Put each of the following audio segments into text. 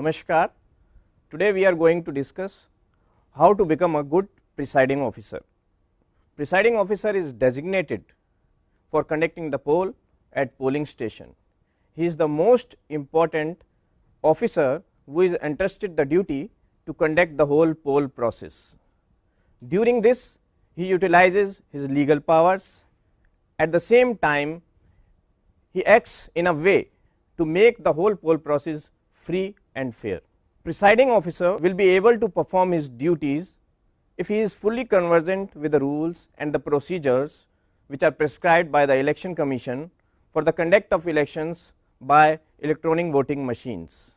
Namaskar. Today we are going to discuss how to become a good presiding officer. Presiding officer is designated for conducting the poll at polling station. He is the most important officer who is entrusted the duty to conduct the whole poll process. During this, he utilizes his legal powers. At the same time, he acts in a way to make the whole poll process free and fair. Presiding officer will be able to perform his duties if he is fully conversant with the rules and the procedures which are prescribed by the Election Commission for the conduct of elections by electronic voting machines.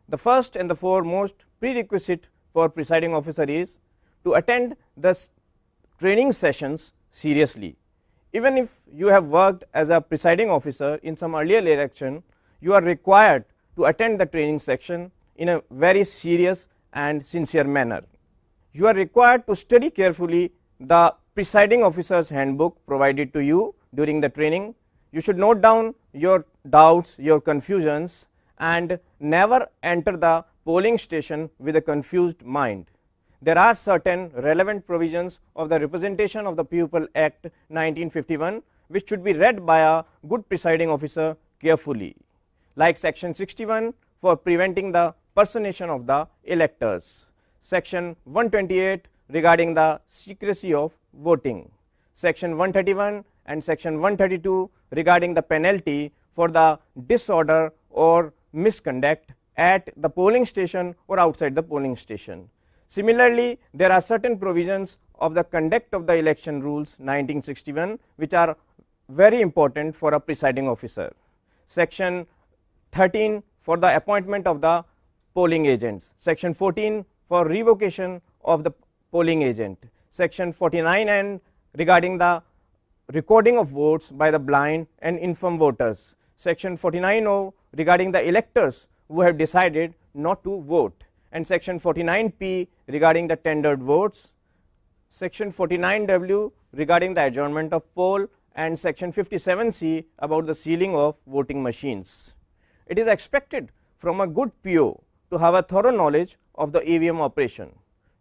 The first and the foremost prerequisite for presiding officer is to attend the training sessions seriously. Even if you have worked as a presiding officer in some earlier election, you are required to attend the training section in a very serious and sincere manner. You are required to study carefully the presiding officer's handbook provided to you during the training. You should note down your doubts, your confusions, and never enter the polling station with a confused mind. There are certain relevant provisions of the Representation of the People Act 1951 which should be read by a good presiding officer carefully, like section 61 for preventing the personation of the electors, section 128 regarding the secrecy of voting, section 131 and section 132 regarding the penalty for the disorder or misconduct at the polling station or outside the polling station. Similarly, there are certain provisions of the Conduct of the Election Rules 1961 which are very important for a presiding officer. Section 13 for the appointment of the polling agents, section 14 for revocation of the polling agent, section 49 and regarding the recording of votes by the blind and infirm voters, section 49(0) regarding the electors who have decided not to vote, and section 49(p) regarding the tendered votes, section 49(w) regarding the adjournment of poll, and section 57(c) about the sealing of voting machines. It is expected from a good PO to have a thorough knowledge of the EVM operation.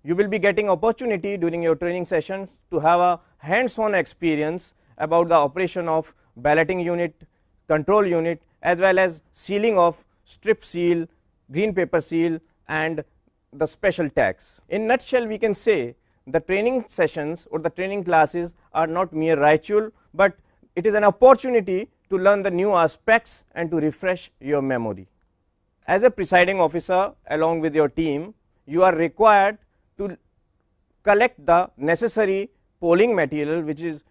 You will be getting opportunity during your training sessions to have a hands-on experience about the operation of balloting unit, control unit, as well as sealing of strip seal, green paper seal, and the special tags. In nutshell, we can say the training sessions or the training classes are not mere ritual, but it is an opportunity to learn the new aspects and to refresh your memory. As a presiding officer, along with your team, you are required to collect the necessary polling material which is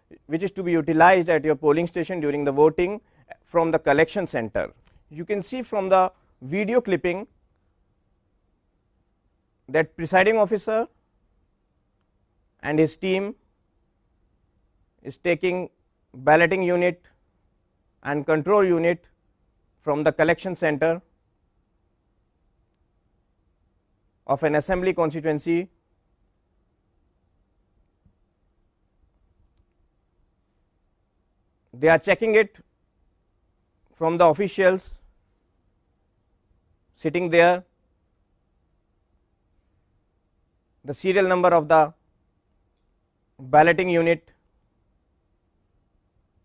to be utilized at your polling station during the voting from the collection center. You can see from the video clipping that presiding officer and his team is taking balloting unit and control unit from the collection center of an assembly constituency. They are checking it from the officials sitting there, the serial number of the balloting unit.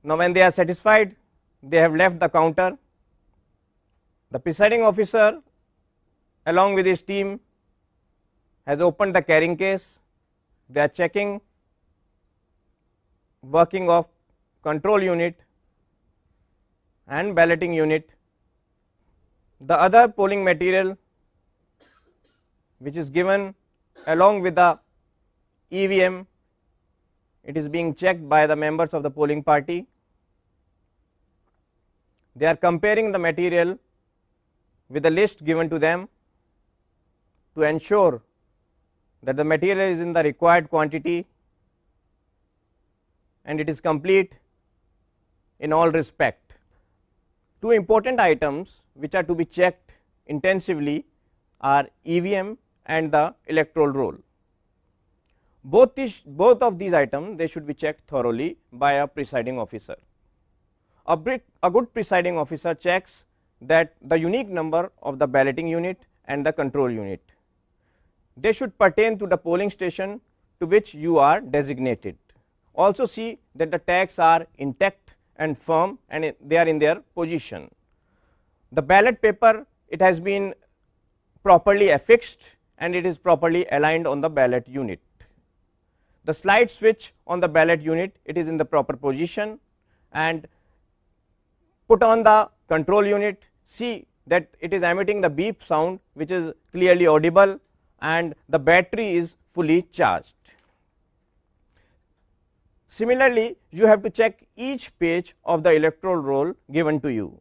Now, when they are satisfied, they have left the counter. The presiding officer along with his team has opened the carrying case. They are checking working of control unit and balloting unit. The other polling material which is given along with the EVM, it is being checked by the members of the polling party. They are comparing the material with the list given to them to ensure that the material is in the required quantity and it is complete in all respect. Two important items which are to be checked intensively are EVM and the electoral roll. Both of these items, they should be checked thoroughly by a presiding officer. A good presiding officer checks that the unique number of the balloting unit and the control unit. They should pertain to the polling station to which you are designated. Also see that the tags are intact and firm and they are in their position. The ballot paper, it has been properly affixed and it is properly aligned on the ballot unit. The slide switch on the ballot unit, it is in the proper position, and put on the control unit, see that it is emitting the beep sound which is clearly audible, and the battery is fully charged. Similarly, you have to check each page of the electoral roll given to you.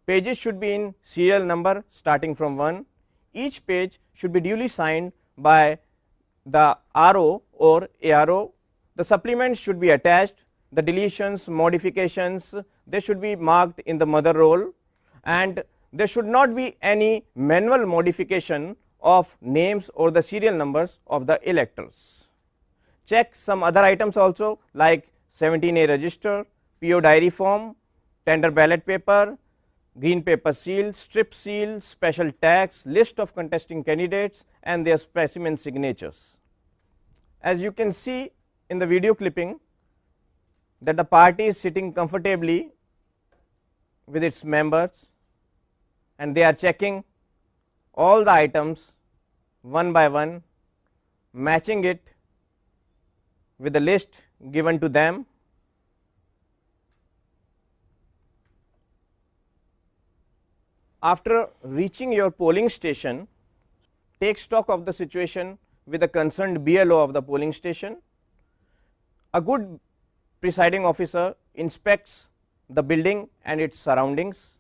Pages should be in serial number starting from 1. Each page should be duly signed by the RO or ARO. The supplements should be attached. The deletions, modifications, they should be marked in the mother roll, and there should not be any manual modification of names or the serial numbers of the electors. Check some other items also like 17A register, PO diary form, tender ballot paper, green paper seal, strip seal, special tags, list of contesting candidates and their specimen signatures. As you can see in the video clipping that the party is sitting comfortably with its members and they are checking all the items one by one, matching it with the list given to them. After reaching your polling station, take stock of the situation with the concerned BLO of the polling station. A good presiding officer inspects the building and its surroundings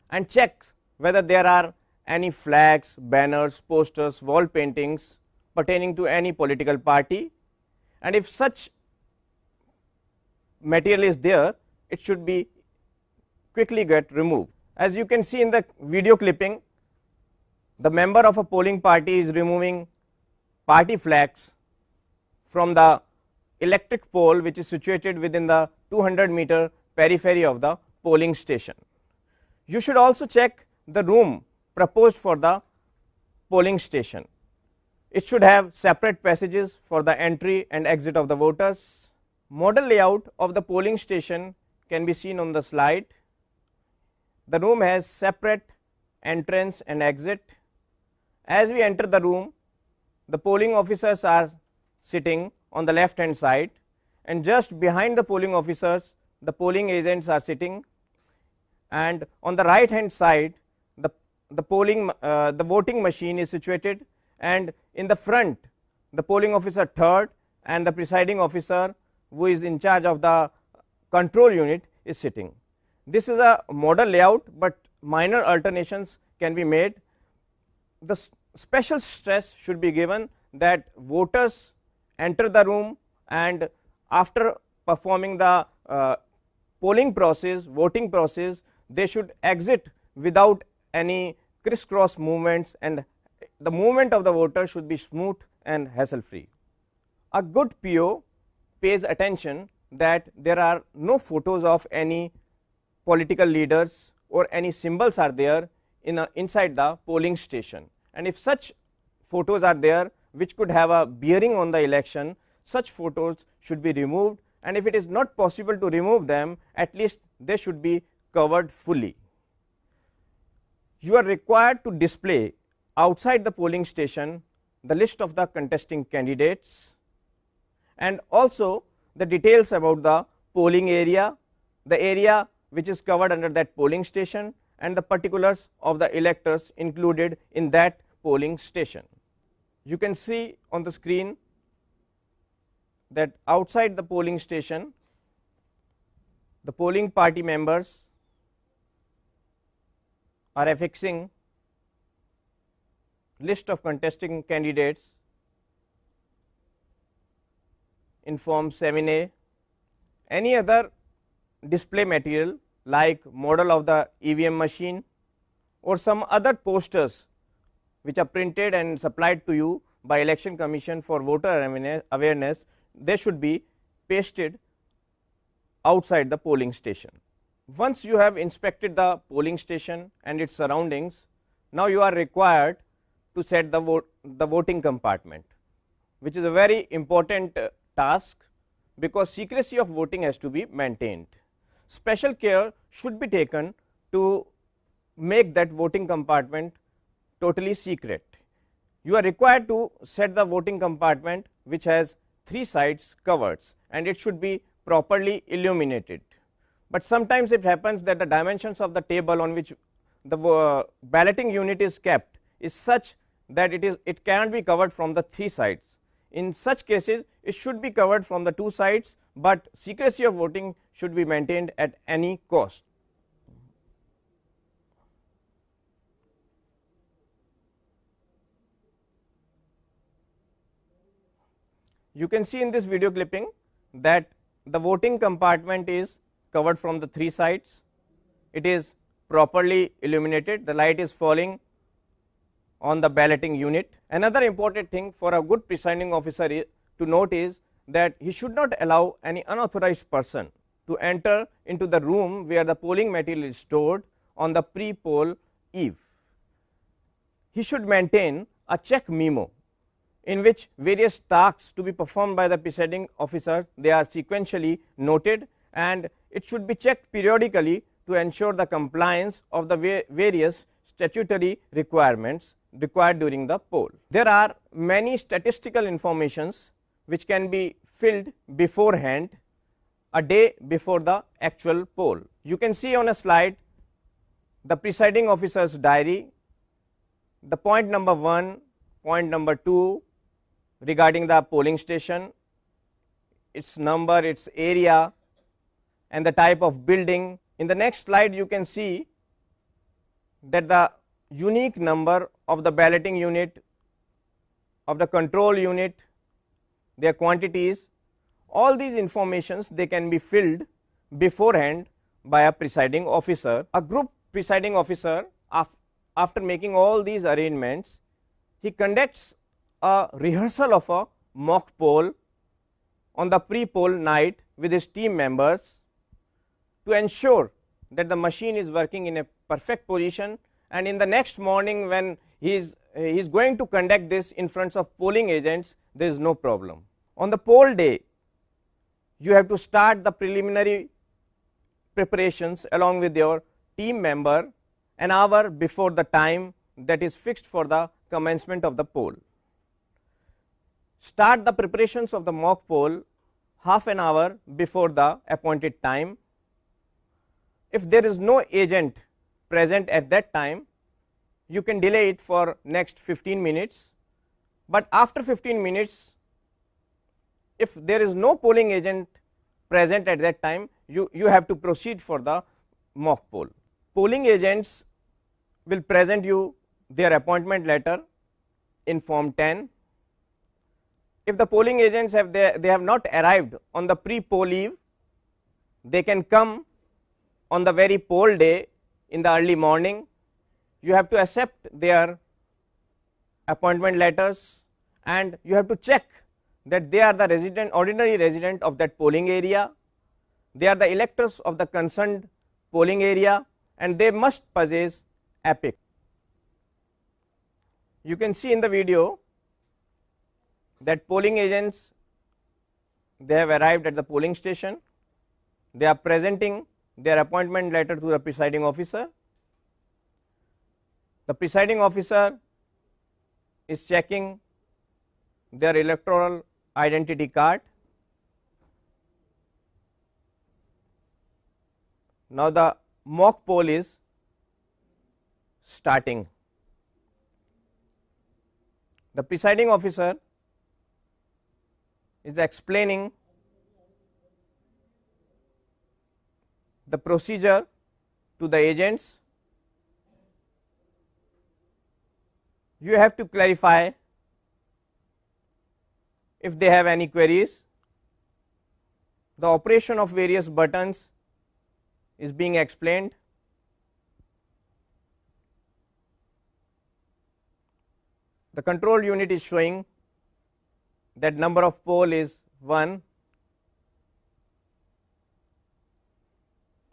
and checks whether there are any flags, banners, posters, wall paintings pertaining to any political party, and if such material is there, it should be quickly get removed. As you can see in the video clipping, the member of a polling party is removing party flags from the electric pole which is situated within the 200-meter periphery of the polling station. You should also check the room proposed for the polling station. It should have separate passages for the entry and exit of the voters. Model layout of the polling station can be seen on the slide. The room has separate entrance and exit. As we enter the room, the polling officers are sitting on the left hand side, and just behind the polling officers the polling agents are sitting, and on the right hand side the voting machine is situated, and in the front the polling officer third and the presiding officer who is in charge of the control unit is sitting. This is a model layout, but minor alternations can be made. The special stress should be given that voters enter the room and after performing the polling process, voting process, they should exit without any crisscross movements, and the movement of the voter should be smooth and hassle free. A good PO pays attention that there are no photos of any political leaders or any symbols are there inside the polling station, and if such photos are there which could have a bearing on the election, such photos should be removed, and if it is not possible to remove them, at least they should be covered fully. You are required to display outside the polling station the list of the contesting candidates and also the details about the polling area, the area which is covered under that polling station, and the particulars of the electors included in that polling station. You can see on the screen that outside the polling station the polling party members are affixing list of contesting candidates in form 7A. Any other display material like model of the EVM machine or some other posters which are printed and supplied to you by Election Commission for voter awareness, they should be pasted outside the polling station. Once you have inspected the polling station and its surroundings, Now you are required to set the voting compartment, which is a very important task, because secrecy of voting has to be maintained. Special care should be taken to make that voting compartment totally secret. You are required to set the voting compartment which has 3 sides covered, and it should be properly illuminated. But sometimes it happens that the dimensions of the table on which the balloting unit is kept is such that it cannot be covered from the 3 sides. In such cases, it should be covered from the 2 sides, but secrecy of voting should be maintained at any cost. You can see in this video clipping that the voting compartment is covered from the 3 sides. It is properly illuminated, the light is falling on the balloting unit. Another important thing for a good presiding officer to note is that he should not allow any unauthorized person to enter into the room where the polling material is stored on the pre-poll eve. He should maintain a check memo in which various tasks to be performed by the presiding officer, they are sequentially noted, and it should be checked periodically to ensure the compliance of the various statutory requirements required during the poll. There are many statistical informations which can be filled beforehand, a day before the actual poll. You can see on a slide the presiding officer's diary, the point number 1, point number 2 regarding the polling station, its number, its area, and the type of building. In the next slide you can see that the unique number of the balloting unit, of the control unit, their quantities, all these informations they can be filled beforehand by a presiding officer. A group presiding officer, after making all these arrangements, he conducts a rehearsal of a mock poll on the pre-poll night with his team members to ensure that the machine is working in a perfect position, and in the next morning when he is going to conduct this in front of polling agents, there is no problem. On the poll day, you have to start the preliminary preparations along with your team member an hour before the time that is fixed for the commencement of the poll. Start the preparations of the mock poll half an hour before the appointed time. If there is no agent present at that time, you can delay it for next 15 minutes, but after 15 minutes, if there is no polling agent present at that time, you have to proceed for the mock poll. Polling agents will present you their appointment letter in form 10. If the polling agents they have not arrived on the pre-poll eve, they can come on the very poll day in the early morning. You have to accept their appointment letters, and you have to check that they are the ordinary resident of that polling area, they are the electors of the concerned polling area, and they must possess EPIC. You can see in the video that polling agents, they have arrived at the polling station, they are presenting their appointment letter to the presiding officer. The presiding officer is checking their electoral identity card. Now the mock poll is starting. The presiding officer is explaining the procedure to the agents. You have to clarify if they have any queries. The operation of various buttons is being explained. The control unit is showing that number of poll is 1,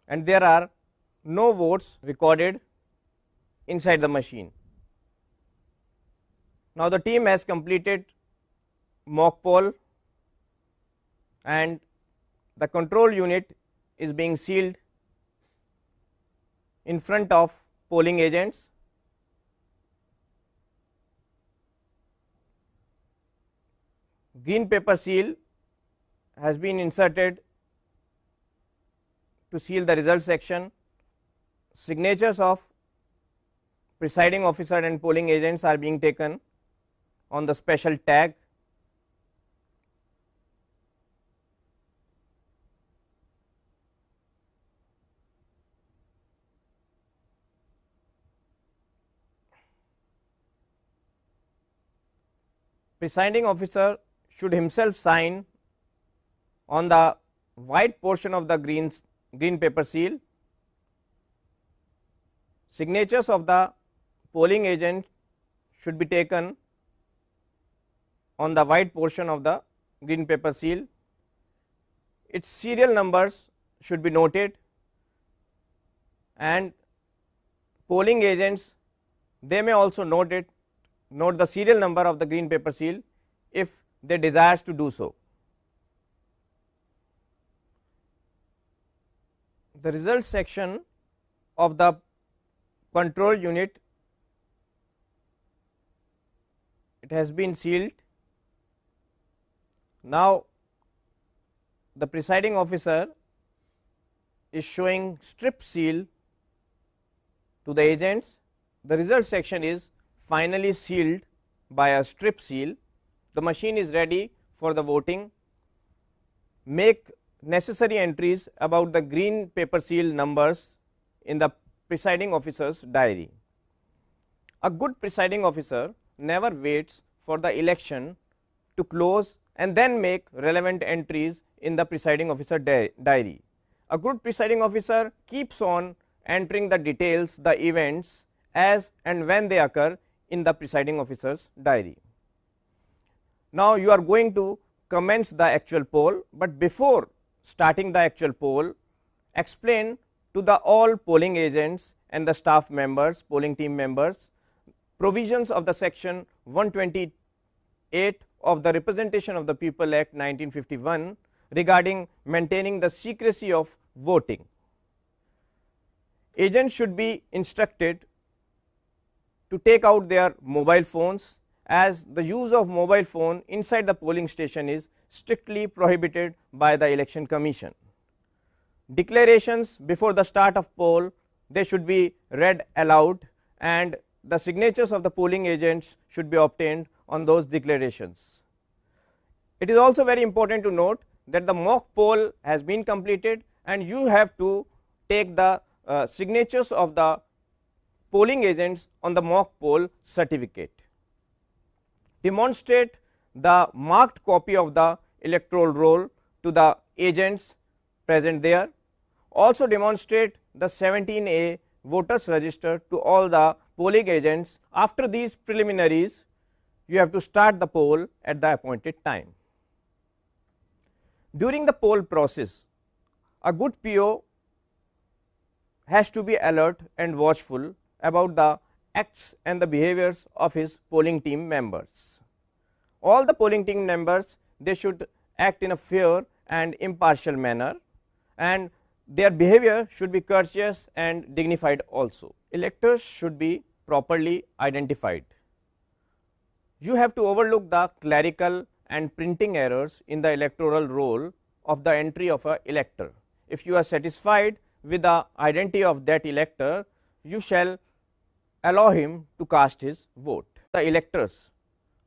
and there are no votes recorded inside the machine. Now, the team has completed mock poll and the control unit is being sealed in front of polling agents. Green paper seal has been inserted to seal the result section. Signatures of presiding officer and polling agents are being taken on the special tag. Presiding officer should himself sign on the white portion of the green paper seal. Signatures of the polling agent should be taken on the white portion of the green paper seal. Its serial numbers should be noted, and polling agents, they may also note the serial number of the green paper seal if they desire to do so. The result section of the control unit, it has been sealed. Now, the presiding officer is showing strip seal to the agents. The result section is finally sealed by a strip seal. The machine is ready for the voting. Make necessary entries about the green paper seal numbers in the presiding officer's diary. A good presiding officer never waits for the election to close and then make relevant entries in the presiding officer diary. A good presiding officer keeps on entering the details, the events as and when they occur in the presiding officer's diary. Now, you are going to commence the actual poll, but before starting the actual poll, explain to the all polling agents and the staff members, polling team members, provisions of the section 128 of the Representation of the People Act 1951 regarding maintaining the secrecy of voting. Agents should be instructed to take out their mobile phones, as the use of mobile phone inside the polling station is strictly prohibited by the Election Commission. Declarations before the start of poll, they should be read aloud, and the signatures of the polling agents should be obtained on those declarations. It is also very important to note that the mock poll has been completed and you have to take the signatures of the polling agents on the mock poll certificate. Demonstrate the marked copy of the electoral roll to the agents present there. Also demonstrate the 17A voters register to all the polling agents. After these preliminaries, you have to start the poll at the appointed time. During the poll process, a good PO has to be alert and watchful about the acts and the behaviors of his polling team members. All the polling team members, they should act in a fair and impartial manner, and their behavior should be courteous and dignified also. Electors should be properly identified. You have to overlook the clerical and printing errors in the electoral roll of the entry of an elector. If you are satisfied with the identity of that elector, you shall allow him to cast his vote. The electors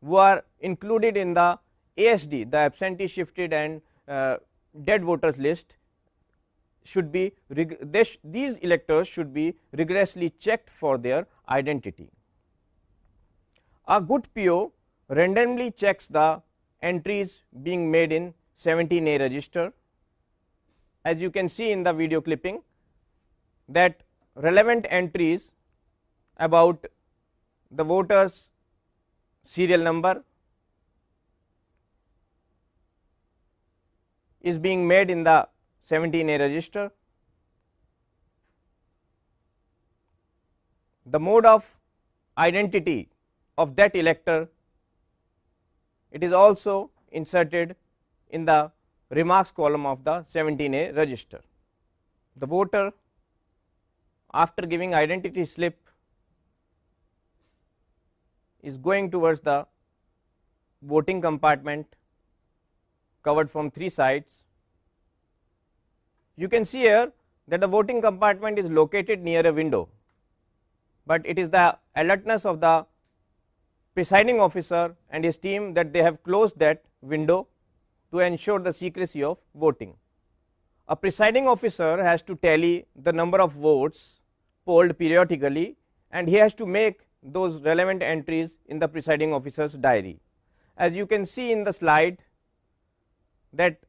who are included in the ASD, the absentee, shifted and dead voters list, should be these electors should be rigorously checked for their identity. A good PO randomly checks the entries being made in 17A register. As you can see in the video clipping, that relevant entries about the voters serial number is being made in the 17A register. The mode of identity of that elector it is also inserted in the remarks column of the 17A register. The voter, after giving identity slip, is going towards the voting compartment covered from 3 sides. You can see here that the voting compartment is located near a window, but it is the alertness of the presiding officer and his team that they have closed that window to ensure the secrecy of voting. A presiding officer has to tally the number of votes polled periodically, and he has to make those relevant entries in the presiding officer's diary. As you can see in the slide, that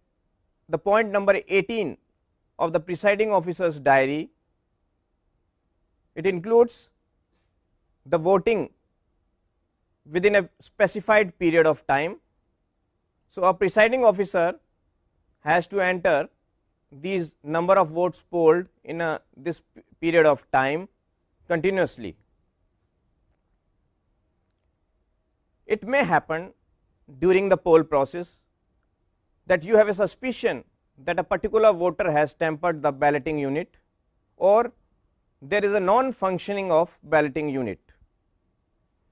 the point number 18 of the presiding officer's diary, it includes the voting within a specified period of time. So, a presiding officer has to enter these number of votes polled in this period of time continuously. It may happen during the poll process that you have a suspicion that a particular voter has tampered the balloting unit, or there is a non-functioning of balloting unit,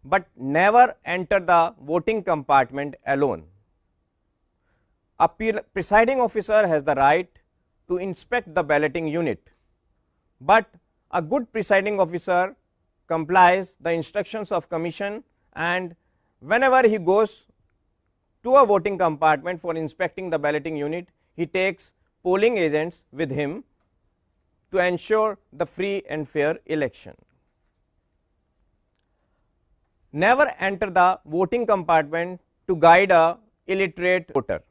but never enter the voting compartment alone. A presiding officer has the right to inspect the balloting unit, but a good presiding officer complies the instructions of commission, and whenever he goes to a voting compartment for inspecting the balloting unit, he takes polling agents with him to ensure the free and fair election. Never enter the voting compartment to guide a illiterate voter.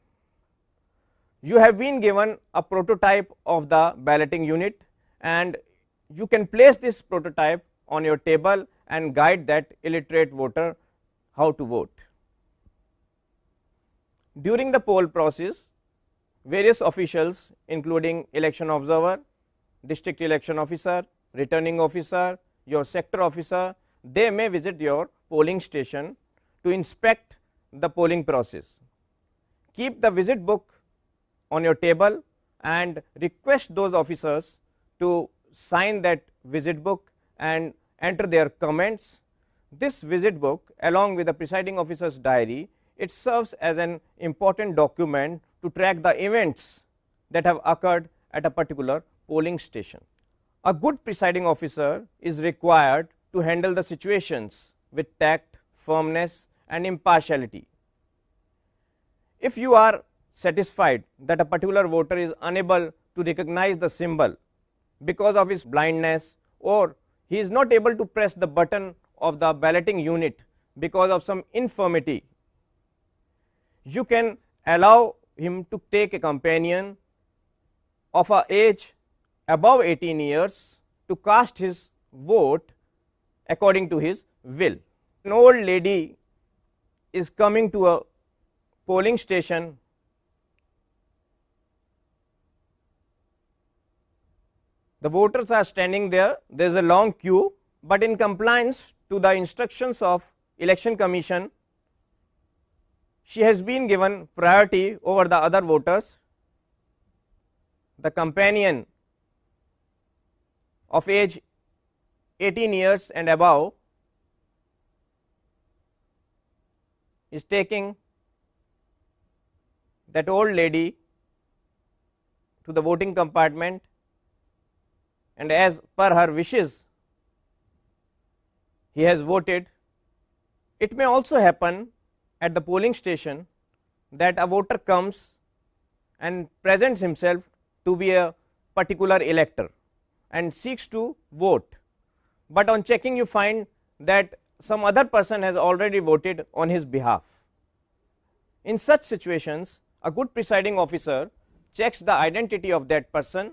You have been given a prototype of the balloting unit, and you can place this prototype on your table and guide that illiterate voter how to vote. During the poll process, various officials including election observer, district election officer, returning officer, your sector officer, they may visit your polling station to inspect the polling process. Keep the visit book on your table and request those officers to sign that visit book and enter their comments. This visit book, along with the presiding officer's diary, it serves as an important document to track the events that have occurred at a particular polling station. A good presiding officer is required to handle the situations with tact, firmness, and impartiality. If you are satisfied that a particular voter is unable to recognize the symbol because of his blindness, or he is not able to press the button of the balloting unit because of some infirmity, you can allow him to take a companion of a age above 18 years to cast his vote according to his will. An old lady is coming to a polling station. The voters are standing there, there is a long queue, but in compliance to the instructions of Election Commission, she has been given priority over the other voters. The companion of age 18 years and above is taking that old lady to the voting compartment, and as per her wishes he has voted. It may also happen at the polling station that a voter comes and presents himself to be a particular elector and seeks to vote, but on checking you find that some other person has already voted on his behalf. In such situations, a good presiding officer checks the identity of that person,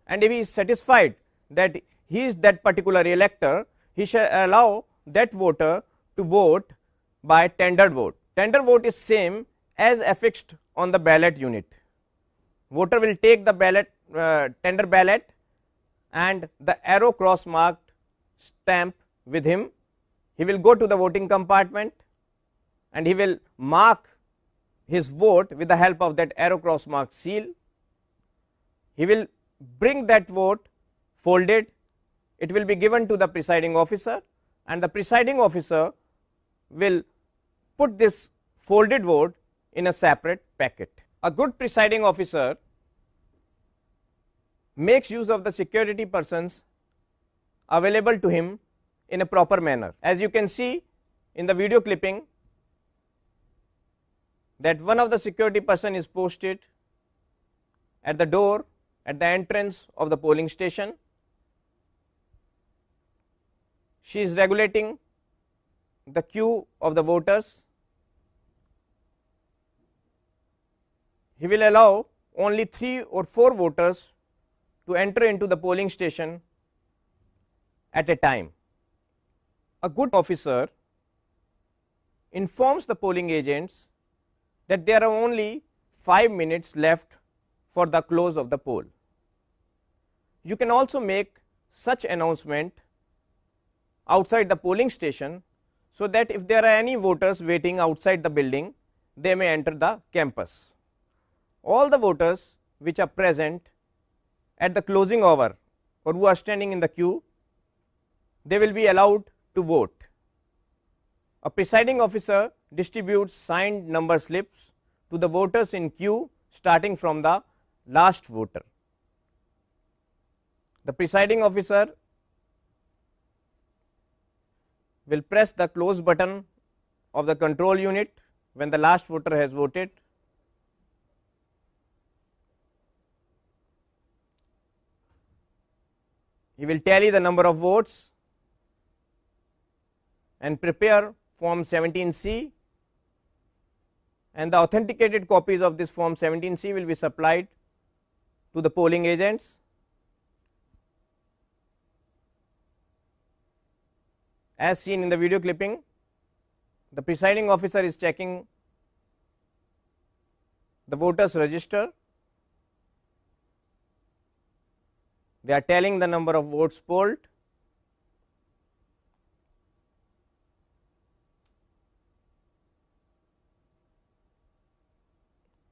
and if he is satisfied that he is that particular elector, he shall allow that voter to vote by tendered vote. Tender vote is same as affixed on the ballot unit. Voter will take the ballot, tender ballot, and the arrow cross marked stamp with him. He will go to the voting compartment and he will mark his vote with the help of that arrow cross mark seal. He will bring that vote folded, it will be given to the presiding officer, and the presiding officer will put this folded vote in a separate packet. A good presiding officer makes use of the security persons available to him in a proper manner. As you can see in the video clipping, that one of the security person is posted at the door at the entrance of the polling station. She is regulating the queue of the voters. He will allow only 3 or 4 voters to enter into the polling station at a time. A good officer informs the polling agents that there are only 5 minutes left for the close of the poll. You can also make such announcement outside the polling station, so that if there are any voters waiting outside the building, they may enter the campus. All the voters which are present at the closing hour or who are standing in the queue, they will be allowed to vote. A presiding officer distributes signed number slips to the voters in queue starting from the last voter. The presiding officer will press the close button of the control unit when the last voter has voted. He will tally the number of votes and prepare form 17C, and the authenticated copies of this form 17C will be supplied to the polling agents. As seen in the video clipping, the presiding officer is checking the voters register. They are tallying the number of votes polled.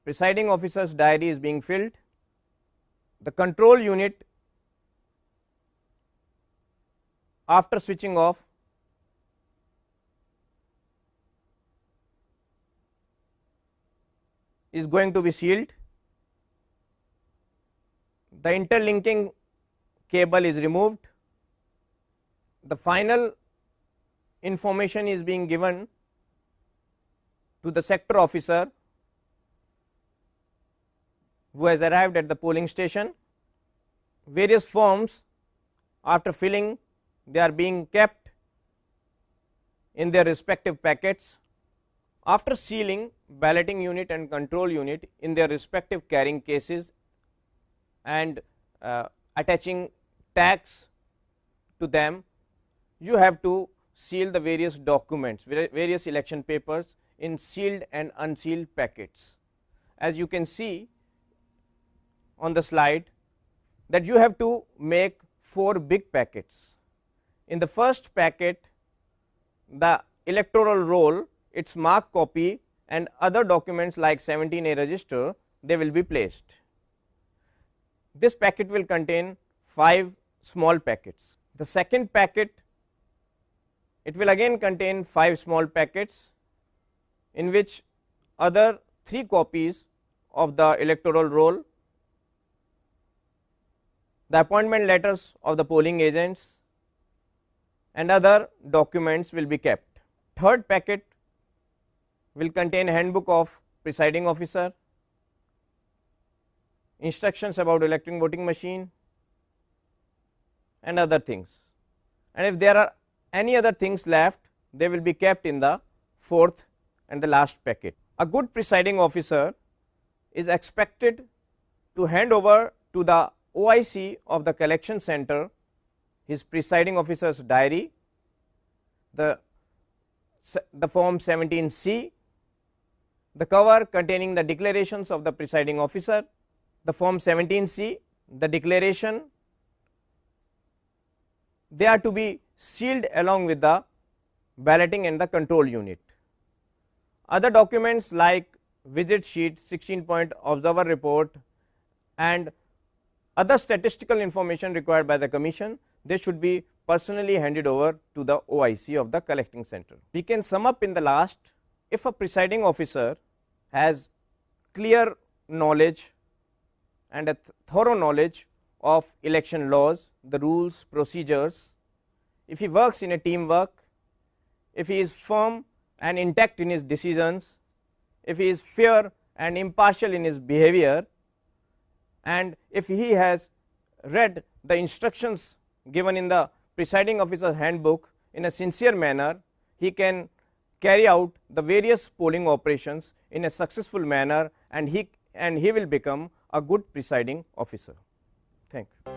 Presiding officer's diary is being filled. The control unit, after switching off, is going to be sealed. The interlinking cable is removed. The final information is being given to the sector officer who has arrived at the polling station. Various forms, after filling, they are being kept in their respective packets. After sealing, balloting unit and control unit in their respective carrying cases and attaching tags to them, you have to seal the various documents, various election papers in sealed and unsealed packets. As you can see on the slide, that you have to make 4 big packets. In the first packet, the electoral roll, its marked copy and other documents like 17A register, they will be placed. This packet will contain 5 small packets. The second packet, it will again contain 5 small packets, in which other 3 copies of the electoral roll, the appointment letters of the polling agents and other documents will be kept. Third packet will contain handbook of presiding officer, instructions about electronic voting machine and other things. And if there are any other things left, they will be kept in the fourth and the last packet. A good presiding officer is expected to hand over to the OIC of the collection center his presiding officer's diary, the form 17C, the cover containing the declarations of the presiding officer, the form 17C, the declaration, they are to be sealed along with the balloting and the control unit. Other documents like visit sheet, 16-point observer report and other statistical information required by the commission, they should be personally handed over to the OIC of the collecting center. We can sum up in the last, if a presiding officer has clear knowledge and a thorough knowledge of election laws, the rules, procedures, if he works in a teamwork, if he is firm and intact in his decisions, if he is fair and impartial in his behavior, and if he has read the instructions given in the presiding officer handbook in a sincere manner, he can carry out the various polling operations in a successful manner, and he will become a good presiding officer. Thank you.